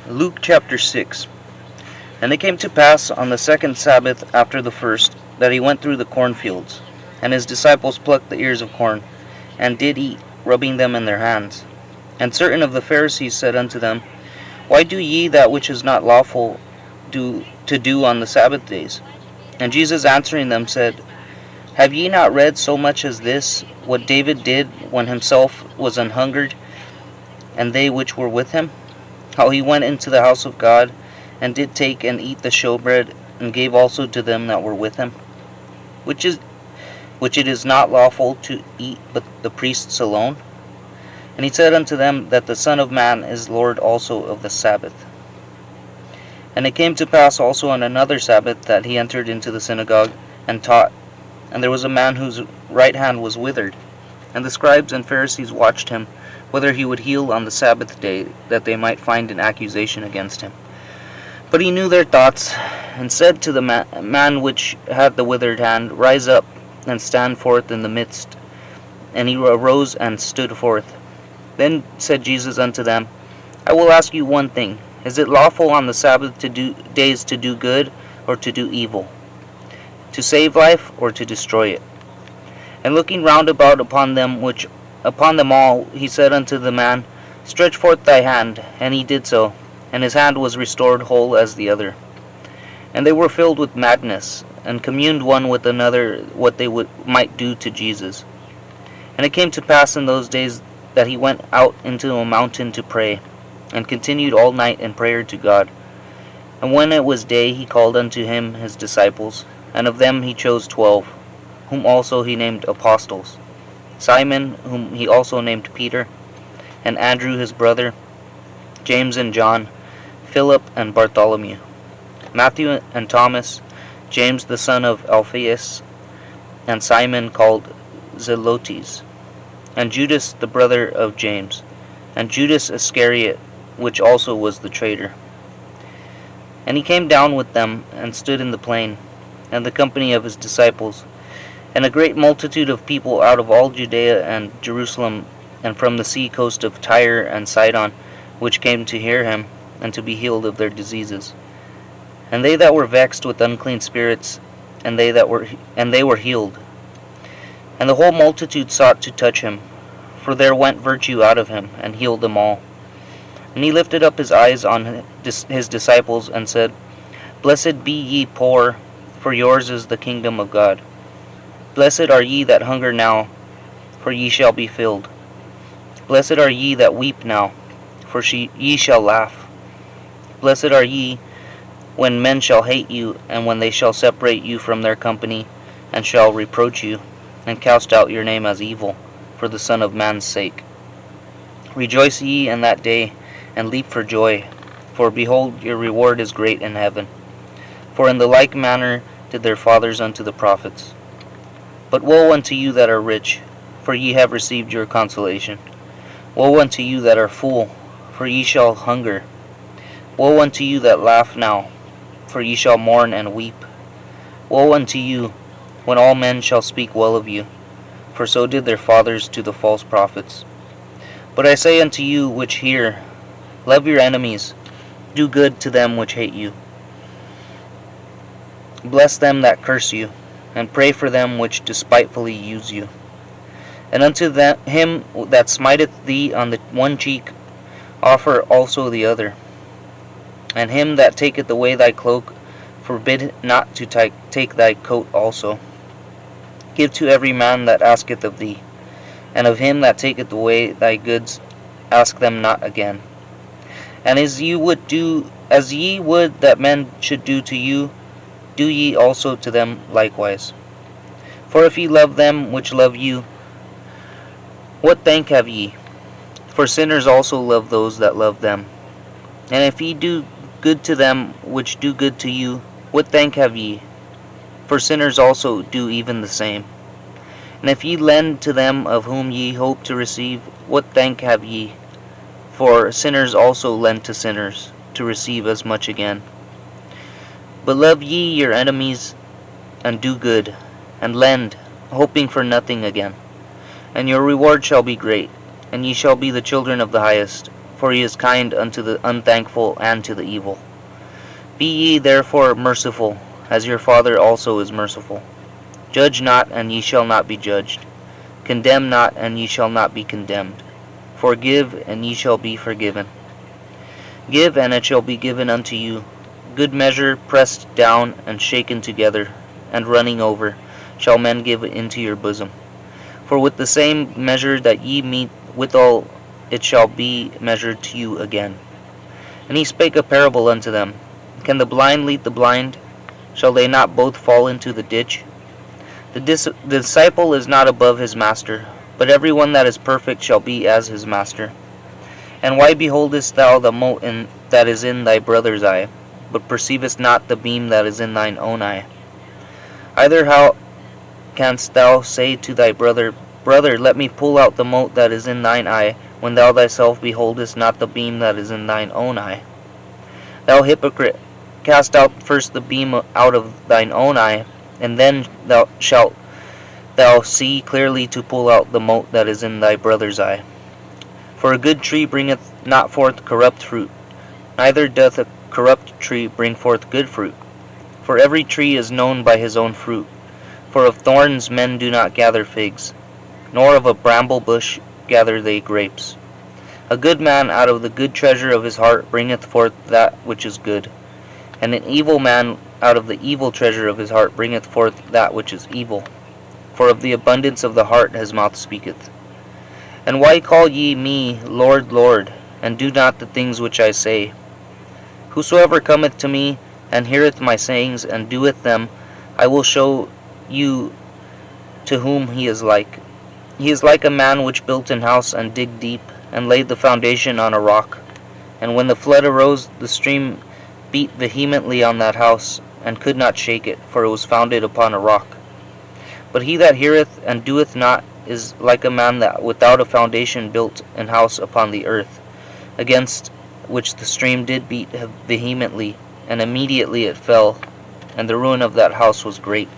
Luke chapter 6. And it came to pass on the second Sabbath after the first, that he went through the cornfields. And his disciples plucked the ears of corn, and did eat, rubbing them in their hands. And certain of the Pharisees said unto them, Why do ye that which is not lawful to do on the Sabbath days? And Jesus answering them said, Have ye not read so much as this, what David did when himself was an hungered, and they which were with him? How he went into the house of God, and did take and eat the showbread, and gave also to them that were with him, which it is not lawful to eat but the priests alone. And he said unto them that the Son of Man is Lord also of the Sabbath. And it came to pass also on another Sabbath that he entered into the synagogue, and taught. And there was a man whose right hand was withered. And the scribes and Pharisees watched him, whether he would heal on the Sabbath day, that they might find an accusation against him. But he knew their thoughts, and said to the man which had the withered hand, Rise up, and stand forth in the midst. And he arose and stood forth. Then said Jesus unto them, I will ask you one thing. Is it lawful on the Sabbath days to do good, or to do evil? To save life, or to destroy it? And looking round about upon them all, he said unto the man, Stretch forth thy hand. And he did so, and his hand was restored whole as the other. And they were filled with madness, and communed one with another what they might do to Jesus. And it came to pass in those days that he went out into a mountain to pray, and continued all night in prayer to God. And when it was day, he called unto him his disciples, and of them he chose 12, whom also he named apostles: Simon, whom he also named Peter, and Andrew his brother, James and John, Philip and Bartholomew, Matthew and Thomas, James the son of Alphaeus, and Simon called Zelotes, and Judas the brother of James, and Judas Iscariot, which also was the traitor. And he came down with them, and stood in the plain, and the company of his disciples, and a great multitude of people out of all Judea and Jerusalem, and from the sea coast of Tyre and Sidon, which came to hear him, and to be healed of their diseases. And they that were vexed with unclean spirits, and they were healed. And the whole multitude sought to touch him, for there went virtue out of him, and healed them all. And he lifted up his eyes on his disciples, and said, Blessed be ye poor, for yours is the kingdom of God. Blessed are ye that hunger now, for ye shall be filled. Blessed are ye that weep now, for ye shall laugh. Blessed are ye when men shall hate you, and when they shall separate you from their company, and shall reproach you, and cast out your name as evil, for the Son of Man's sake. Rejoice ye in that day, and leap for joy, for behold, your reward is great in heaven. For in the like manner did their fathers unto the prophets. But woe unto you that are rich, for ye have received your consolation. Woe unto you that are full, for ye shall hunger. Woe unto you that laugh now, for ye shall mourn and weep. Woe unto you, when all men shall speak well of you, for so did their fathers to the false prophets. But I say unto you which hear, love your enemies, do good to them which hate you, bless them that curse you, and pray for them which despitefully use you. And unto him that smiteth thee on the one cheek, offer also the other. And him that taketh away thy cloak, forbid not to take thy coat also. Give to every man that asketh of thee, and of him that taketh away thy goods, ask them not again. And as ye would that men should do to you, do ye also to them likewise. For if ye love them which love you, what thank have ye? For sinners also love those that love them. And if ye do good to them which do good to you, what thank have ye? For sinners also do even the same. And if ye lend to them of whom ye hope to receive, what thank have ye? For sinners also lend to sinners, to receive as much again. But love ye your enemies, and do good, and lend, hoping for nothing again. And your reward shall be great, and ye shall be the children of the highest, for he is kind unto the unthankful and to the evil. Be ye therefore merciful, as your Father also is merciful. Judge not, and ye shall not be judged. Condemn not, and ye shall not be condemned. Forgive, and ye shall be forgiven. Give, and it shall be given unto you. Good measure, pressed down, and shaken together, and running over, shall men give into your bosom. For with the same measure that ye mete withal, it shall be measured to you again. And he spake a parable unto them. Can the blind lead the blind? Shall they not both fall into the ditch? The disciple is not above his master, but every one that is perfect shall be as his master. And why beholdest thou the mote that is in thy brother's eye, but perceivest not the beam that is in thine own eye? Either how canst thou say to thy brother, Brother, let me pull out the mote that is in thine eye, when thou thyself beholdest not the beam that is in thine own eye? Thou hypocrite, cast out first the beam out of thine own eye, and then shalt thou see clearly to pull out the mote that is in thy brother's eye. For a good tree bringeth not forth corrupt fruit, neither doth a corrupt tree bring forth good fruit. For every tree is known by his own fruit. For of thorns men do not gather figs, nor of a bramble bush gather they grapes. A good man out of the good treasure of his heart bringeth forth that which is good, and an evil man out of the evil treasure of his heart bringeth forth that which is evil. For of the abundance of the heart his mouth speaketh. And why call ye me Lord, Lord, and do not the things which I say? Whosoever cometh to me, and heareth my sayings, and doeth them, I will show you to whom he is like. He is like a man which built an house, and digged deep, and laid the foundation on a rock. And when the flood arose, the stream beat vehemently on that house, and could not shake it, for it was founded upon a rock. But he that heareth and doeth not is like a man that without a foundation built an house upon the earth, against which the stream did beat vehemently, and immediately it fell, and the ruin of that house was great.